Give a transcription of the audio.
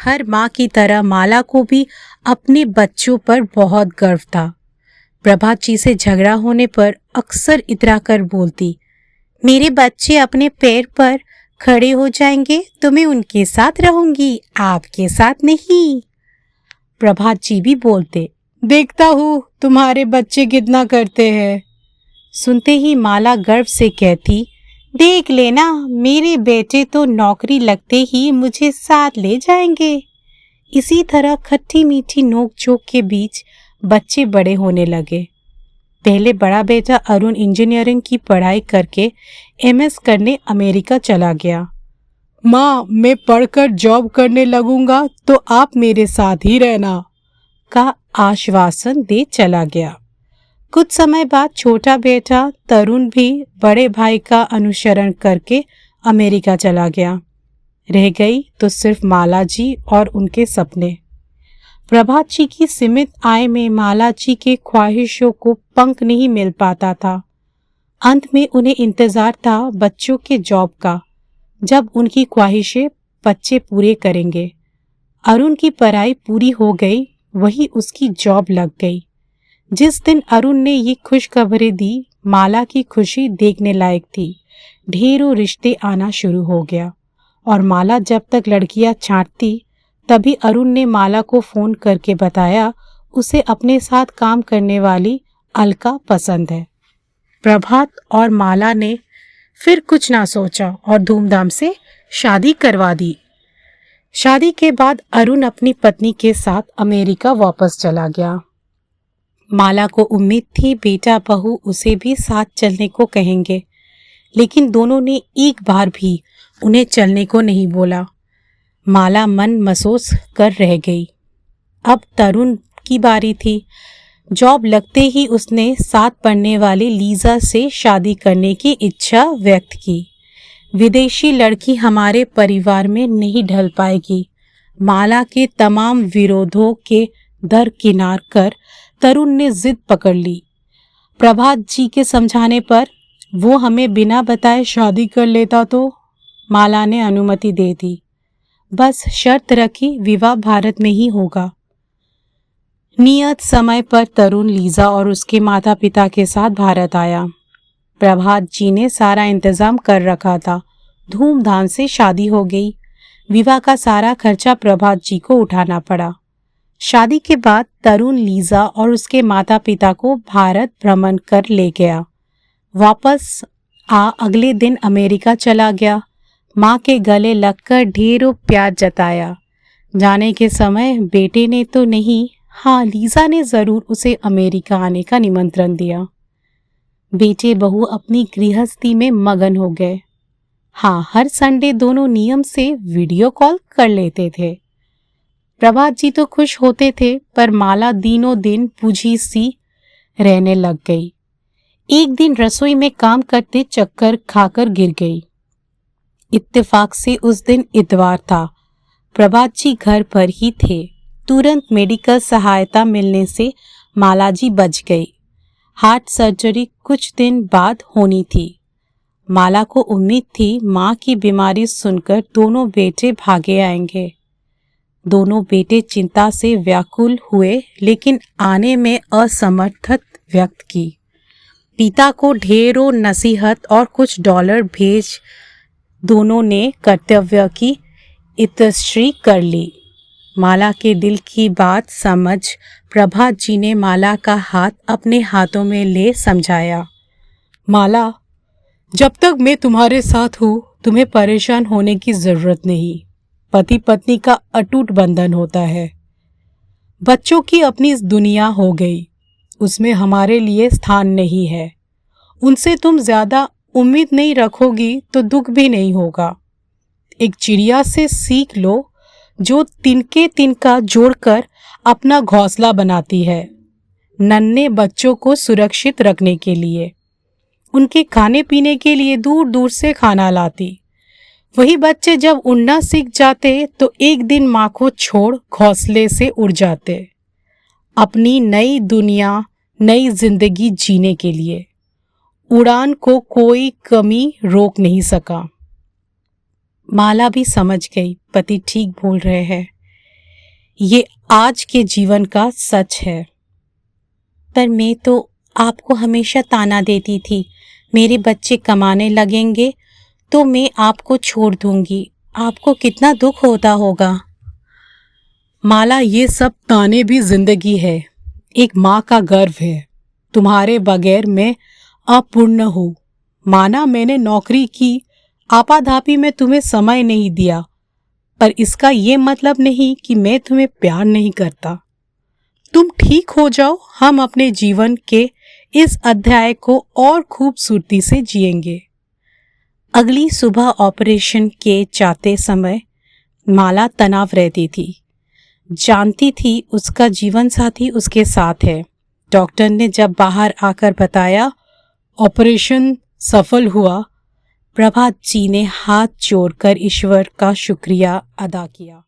हर माँ की तरह माला को भी अपने बच्चों पर बहुत गर्व था। प्रभात जी से झगड़ा होने पर अक्सर इतरा कर बोलती, मेरे बच्चे अपने पैर पर खड़े हो जाएंगे तो मैं उनके साथ रहूंगी, आपके साथ नहीं। प्रभात जी भी बोलते, देखता हूँ तुम्हारे बच्चे कितना करते हैं। सुनते ही माला गर्व से कहती, देख लेना, मेरे बेटे तो नौकरी लगते ही मुझे साथ ले जाएंगे। इसी तरह खट्टी मीठी नोक झोंक के बीच बच्चे बड़े होने लगे। पहले बड़ा बेटा अरुण इंजीनियरिंग की पढ़ाई करके एमएस करने अमेरिका चला गया। माँ, मैं पढ़कर जॉब करने लगूंगा तो आप मेरे साथ ही रहना, का आश्वासन दे चला गया। कुछ समय बाद छोटा बेटा तरुण भी बड़े भाई का अनुसरण करके अमेरिका चला गया। रह गई तो सिर्फ माला जी और उनके सपने। प्रभात जी की सीमित आय में माला जी के ख्वाहिशों को पंख नहीं मिल पाता था। अंत में उन्हें इंतजार था बच्चों के जॉब का, जब उनकी ख्वाहिशें बच्चे पूरे करेंगे। अरुण की पढ़ाई पूरी हो गई, वही उसकी जॉब लग गई। जिस दिन अरुण ने ये खुशखबरी दी, माला की खुशी देखने लायक थी। ढेरों रिश्ते आना शुरू हो गया और माला जब तक लड़कियां छांटती, तभी अरुण ने माला को फोन करके बताया उसे अपने साथ काम करने वाली अलका पसंद है। प्रभात और माला ने फिर कुछ ना सोचा और धूमधाम से शादी करवा दी। शादी के बाद अरुण अपनी पत्नी के साथ अमेरिका वापस चला गया। माला को उम्मीद थी बेटा बहू उसे भी साथ चलने को कहेंगे, लेकिन दोनों ने एक बार भी उन्हें चलने को नहीं बोला। माला मन महसूस कर रह गई। अब तरुण की बारी थी। जॉब लगते ही उसने साथ पढ़ने वाली लीजा से शादी करने की इच्छा व्यक्त की। विदेशी लड़की हमारे परिवार में नहीं ढल पाएगी। माला के तमाम विरोधों के दरकिनार कर तरुण ने जिद पकड़ ली। प्रभात जी के समझाने पर वो हमें बिना बताए शादी कर लेता तो माला ने अनुमति दे दी। बस शर्त रखी, विवाह भारत में ही होगा। नियत समय पर तरुण लीजा और उसके माता पिता के साथ भारत आया। प्रभात जी ने सारा इंतजाम कर रखा था। धूमधाम से शादी हो गई। विवाह का सारा खर्चा प्रभात जी को उठाना पड़ा। शादी के बाद तरुण लीजा और उसके माता पिता को भारत भ्रमण कर ले गया। वापस अगले दिन अमेरिका चला गया। माँ के गले लगकर ढेरों प्यार जताया। जाने के समय बेटे ने तो नहीं, हाँ लीजा ने जरूर उसे अमेरिका आने का निमंत्रण दिया। बेटे बहू अपनी गृहस्थी में मगन हो गए। हाँ, हर संडे दोनों नियम से वीडियो कॉल कर लेते थे। प्रभात जी तो खुश होते थे, पर माला दिनों दिन बुझी सी रहने लग गई। एक दिन रसोई में काम करते चक्कर खाकर गिर गई। इत्तेफाक से उस दिन इतवार था। प्रभात जी घर पर ही थे। तुरंत मेडिकल सहायता मिलने से माला जी बच गई। हार्ट सर्जरी कुछ दिन बाद होनी थी। माला को उम्मीद थी माँ की बीमारी सुनकर दोनों बेटे भागे आएंगे। दोनों बेटे चिंता से व्याकुल हुए, लेकिन आने में असमर्थत व्यक्त की। पिता को ढेरों नसीहत और कुछ डॉलर भेज दोनों ने कर्तव्य की इतश्री कर ली। माला के दिल की बात समझ प्रभात जी ने माला का हाथ अपने हाथों में ले समझाया, माला, जब तक मैं तुम्हारे साथ हूँ तुम्हें परेशान होने की जरूरत नहीं। पति पत्नी का अटूट बंधन होता है। बच्चों की अपनी दुनिया हो गई, उसमें हमारे लिए स्थान नहीं है। उनसे तुम ज्यादा उम्मीद नहीं रखोगी तो दुख भी नहीं होगा। एक चिड़िया से सीख लो जो तिनके तिनका जोड़कर अपना घोंसला बनाती है, नन्हे बच्चों को सुरक्षित रखने के लिए, उनके खाने पीने के लिए दूर दूर से खाना लाती। वही बच्चे जब उड़ना सीख जाते तो एक दिन माँ को छोड़ घोंसले से उड़ जाते, अपनी नई दुनिया, नई जिंदगी जीने के लिए। उड़ान को कोई कमी रोक नहीं सका। माला भी समझ गई पति ठीक बोल रहे हैं। ये आज के जीवन का सच है। पर मैं तो आपको हमेशा ताना देती थी, मेरे बच्चे कमाने लगेंगे तो मैं आपको छोड़ दूंगी। आपको कितना दुख होता होगा। माला, ये सब ताने भी जिंदगी है। एक माँ का गर्व है। तुम्हारे बगैर मैं अपूर्ण हूँ। माना मैंने नौकरी की, आपाधापी में तुम्हें समय नहीं दिया, पर इसका ये मतलब नहीं कि मैं तुम्हें प्यार नहीं करता। तुम ठीक हो जाओ, हम अपने जीवन के इस अध्याय को और खूबसूरती से जिएंगे। अगली सुबह ऑपरेशन के जाते समय माला तनाव रहती थी। जानती थी उसका जीवन साथी उसके साथ है। डॉक्टर ने जब बाहर आकर बताया ऑपरेशन सफल हुआ, प्रभात जी ने हाथ जोड़कर ईश्वर का शुक्रिया अदा किया।